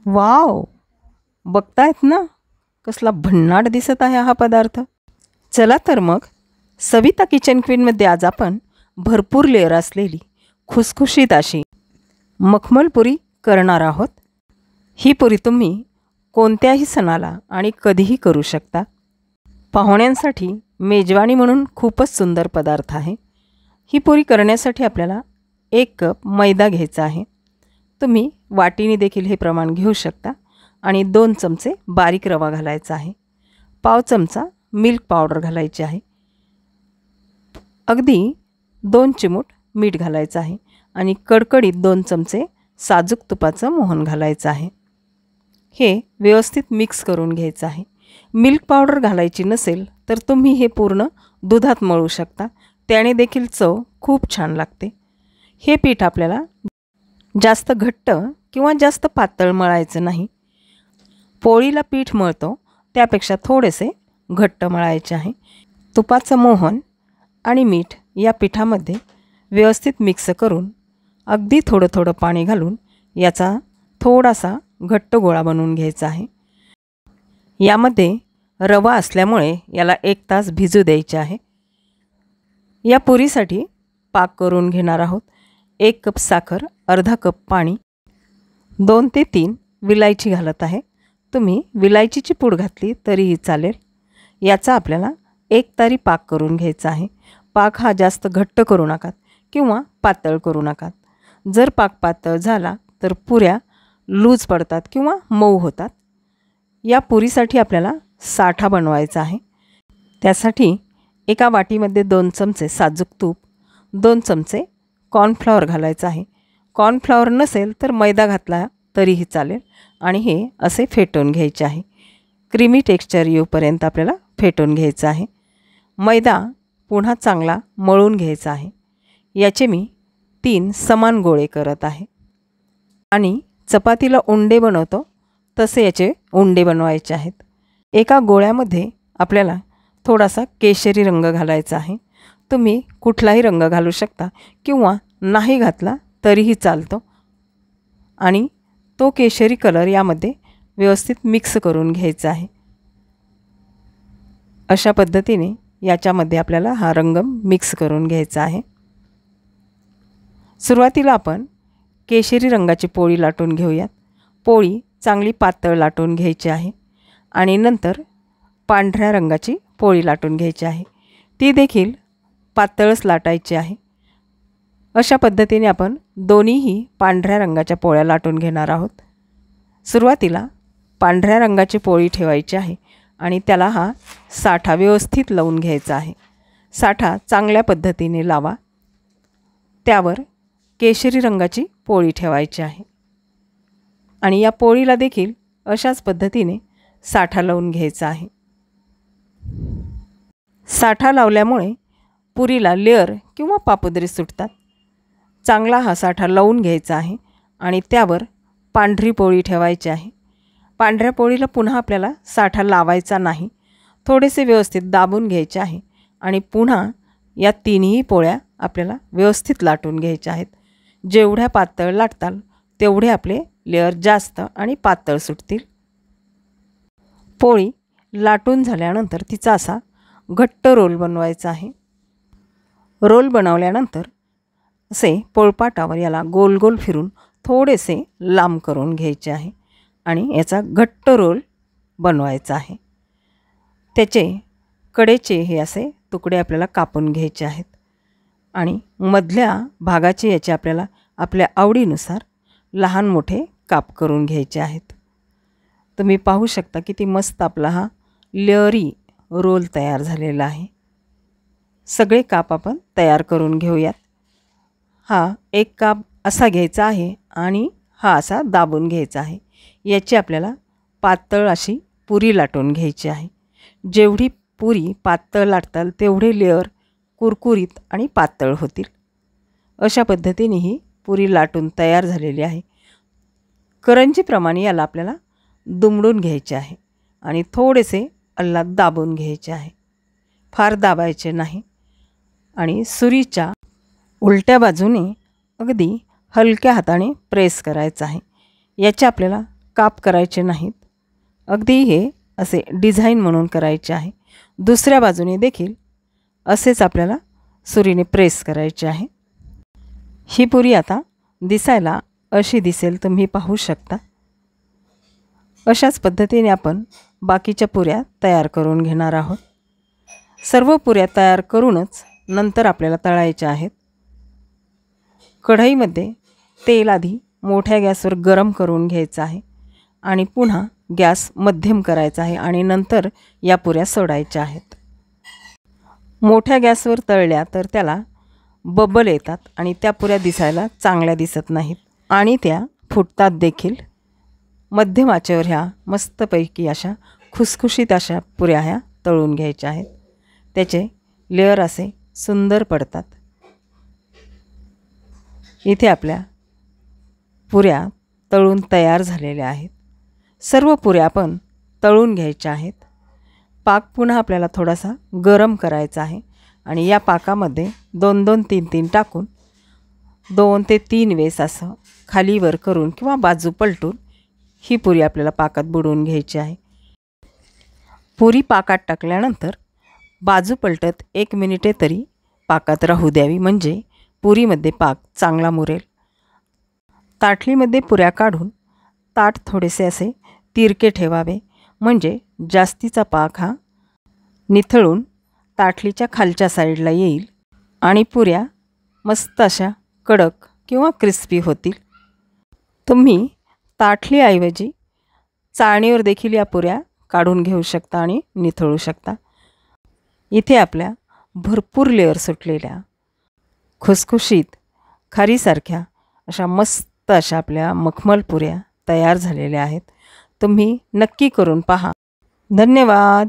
Wow, बघतायत ना कसला भन्नाट दिसत आहे हा पदार्थ. चला तर मग सविता किचन क्वीनमध्ये आज आपण भरपूर लेअर असलेली खुसखुशीत अशी मखमल पुरी करणार आहोत. ही पुरी तुम्ही कोणत्याही सणाला आणि कधीही करू शकता. पाहुण्यांसाठी मेजवानी म्हणून खूपच सुंदर पदार्थ आहे. ही पुरी करण्यासाठी आपल्याला 1 कप मैदा घ्यायचा आहे. तुम्ही वाटीने देखील हे प्रमाण घेऊ शकता. आणि 2 चमचे बारीक रवा घालायचा आहे. पाव चमचा मिल्क पावडर घालायची आहे. अगदी 2 चिमूट मीठ घालायचं आहे. आणि कडकडीत 2 चमचे साजूक तुपाचं मोहन घालायचं आहे. हे व्यवस्थित मिक्स करून घ्यायचं आहे. मिल्क पावडर घालायची नसेल तर तुम्ही हे पूर्ण दुधात मळू शकता, त्याने देखील चव खूप छान लागते. हे पीठ आपल्याला जास्त घट्ट किंवा जास्त पातळ मळायचं नाही. पोळीला पीठ मळतो त्यापेक्षा थोडेसे घट्ट मळायचे आहे. तुपाचं मोहन आणि मीठ या पिठामध्ये व्यवस्थित मिक्स करून अगदी थोडं थोडं पाणी घालून याचा थोडासा घट्ट गोळा बनवून घ्यायचा आहे. यामध्ये रवा असल्यामुळे याला 1 तास भिजू द्यायचे आहे. या पुरीसाठी पाक करून घेणार आहोत. 1 कप साखर, अर्धा कप पाणी, 2 ते 3 विलायची घालत आहे. तुम्ही विलायचीची पूड घातली तरीही चालेल. याचा आपल्याला 1 तारी पाक करून घ्यायचा आहे. पाक हा जास्त घट्ट करू नका किंवा पातळ करू नका. जर पाक पातळ झाला तर पुऱ्या लूज पडतात किंवा मऊ होतात. या पुरीसाठी आपल्याला साठा बनवायचा आहे. त्यासाठी एका वाटीमध्ये 2 चमचे साजूक तूप, 2 चमचे कॉर्नफ्लॉवर घालायचं आहे. कॉर्नफ्लॉवर नसेल तर मैदा घातला तरीही चालेल. आणि हे असे फेटून घ्यायचे आहे. क्रीमी टेक्स्चर येऊपर्यंत आपल्याला फेटून घ्यायचं आहे. मैदा पुन्हा चांगला मळून घ्यायचा आहे. याचे मी 3 समान गोळे करत आहे. आणि चपातीला उंडे बनवतो तसे याचे उंडे बनवायचे आहेत. एका गोळ्यामध्ये आपल्याला थोडासा केशरी रंग घालायचा आहे. तुम्ही कुठलाही रंग घालू शकता किंवा नाही घातला तरीही चालतो. आणि तो केशरी कलर यामध्ये व्यवस्थित मिक्स करून घ्यायचा आहे. अशा पद्धतीने याच्यामध्ये आपल्याला हा रंग मिक्स करून घ्यायचा आहे. सुरुवातीला आपण केशरी रंगाची पोळी लाटून घेऊयात. पोळी चांगली पातळ लाटून घ्यायची आहे. आणि नंतर पांढऱ्या रंगाची पोळी लाटून घ्यायची आहे. ती देखील पातळच लाटायची आहे. अशा पद्धतीने आपण दोन्हीही पांढऱ्या रंगाच्या पोळ्या लाटून घेणार आहोत. सुरुवातीला पांढऱ्या रंगाची पोळी ठेवायची आहे आणि त्याला हा साठा व्यवस्थित लावून घ्यायचा आहे. साठा चांगल्या पद्धतीने लावा. त्यावर केशरी रंगाची पोळी ठेवायची आहे. आणि या पोळीला देखील अशाच पद्धतीने साठा लावून घ्यायचा आहे. साठा लावल्यामुळे पुरीला लेअर किंवा पापुद्री सुटतात. चांगला हा साठा लावून घ्यायचा आहे. आणि त्यावर पांढरी पोळी ठेवायची आहे. पांढऱ्या पोळीला पुन्हा आपल्याला साठा लावायचा नाही. थोडेसे व्यवस्थित दाबून घ्यायचे आहे. आणि पुन्हा या 3ही पोळ्या आपल्याला व्यवस्थित लाटून घ्यायच्या आहेत. जेवढ्या पातळ लाटताल तेवढे आपले लेअर जास्त आणि पातळ सुटतील. पोळी लाटून झाल्यानंतर तिचा असा घट्ट रोल बनवायचा आहे. रोल बनवल्यानंतर असे पोळपाटावर याला गोल गोल फिरून थोडेसे लांब करून घ्यायचे आहे. आणि याचा घट्ट रोल बनवायचा आहे. त्याचे कडेचे हे असे तुकडे आपल्याला कापून घ्यायचे आहेत. आणि मधल्या भागाचे याचे आपल्याला आपल्या आवडीनुसार लहान मोठे काप करून घ्यायचे आहेत. तुम्ही पाहू शकता किती मस्त आपला हा लेअरी रोल तयार झालेला आहे. सगळे काप आपण तयार करून घेऊयात. हा एक काप असा घ्यायचा आहे आणि हा असा दाबून घ्यायचा आहे. याची आपल्याला पातळ अशी पुरी लाटून घ्यायची आहे. जेवढी पुरी पातळ लाटताल तेवढे लेअर कुरकुरीत आणि पातळ होतील. अशा पद्धतीने ही पुरी लाटून तयार झालेली आहे. करंजीप्रमाणे याला आपल्याला दुमडून घ्यायचे आहे आणि थोडेसे अल्लात दाबून घ्यायचे आहे. फार दाबायचे नाही. आणि सुरीच्या उलट्या बाजूने अगदी हलक्या हाताने प्रेस करायचं आहे. याचे आपल्याला काप करायचे नाहीत, अगदी हे असे डिझाईन म्हणून करायचे आहे. दुसऱ्या बाजूने देखील असेच आपल्याला सुरीने प्रेस करायचे आहे. ही पुरी आता दिसायला अशी दिसेल, तुम्ही पाहू शकता. अशाच पद्धतीने आपण बाकीच्या पुऱ्या तयार करून घेणार आहोत. सर्व पुऱ्या तयार करूनच नंतर आपल्याला तळायच्या आहेत. कढईमध्ये तेल आधी मोठ्या गॅसवर गरम करून घ्यायचं आहे आणि पुन्हा गॅस मध्यम करायचा आहे आणि नंतर या पुऱ्या सोडायच्या आहेत. मोठ्या गॅसवर तळल्या तर त्याला बबल येतात आणि त्या पुऱ्या दिसायला चांगल्या दिसत नाहीत आणि त्या फुटतात देखील. मध्यम आचेवर ह्या मस्तपैकी अशा खुसखुशीत अशा पुऱ्या ह्या तळून घ्यायच्या आहेत. त्याचे लेअर असे सुंदर पडतात. इथे आपल्या पुऱ्या तळून तयार झालेल्या आहेत. सर्व पुऱ्या आपण तळून घ्यायच्या आहेत. पाक पुन्हा आपल्याला थोडासा गरम करायचा आहे आणि या पाकामध्ये 2-2, 3-3 टाकून 2 ते 3 वेळेस असं खालीवर करून किंवा बाजू पलटून ही पुरी आपल्याला पाकात बुडवून घ्यायची आहे. पुरी पाकात टाकल्यानंतर बाजू पलटत 1 मिनिटे तरी पाकात राहू द्यावी, म्हणजे पुरीमध्ये पाक चांगला मुरेल. ताटलीमध्ये पुऱ्या काढून ताट थोडेसे असे तिरके ठेवावे, म्हणजे जास्तीचा पाक हा निथळून ताटलीच्या खालच्या साईडला येईल आणि पुऱ्या मस्त अशा कडक किंवा क्रिस्पी होतील. तुम्ही ताटलीऐवजी चाळणीवर देखील या पुऱ्या काढून घेऊ शकता आणि निथळू शकता. इथे आपल्या भरपूर लेअर सुटलेल्या खुसखुशीत खारीसारख्या अशा मस्त अशा आपल्या मखमल पुऱ्या तयार झालेल्या आहेत. तुम्ही नक्की करून पहा. धन्यवाद.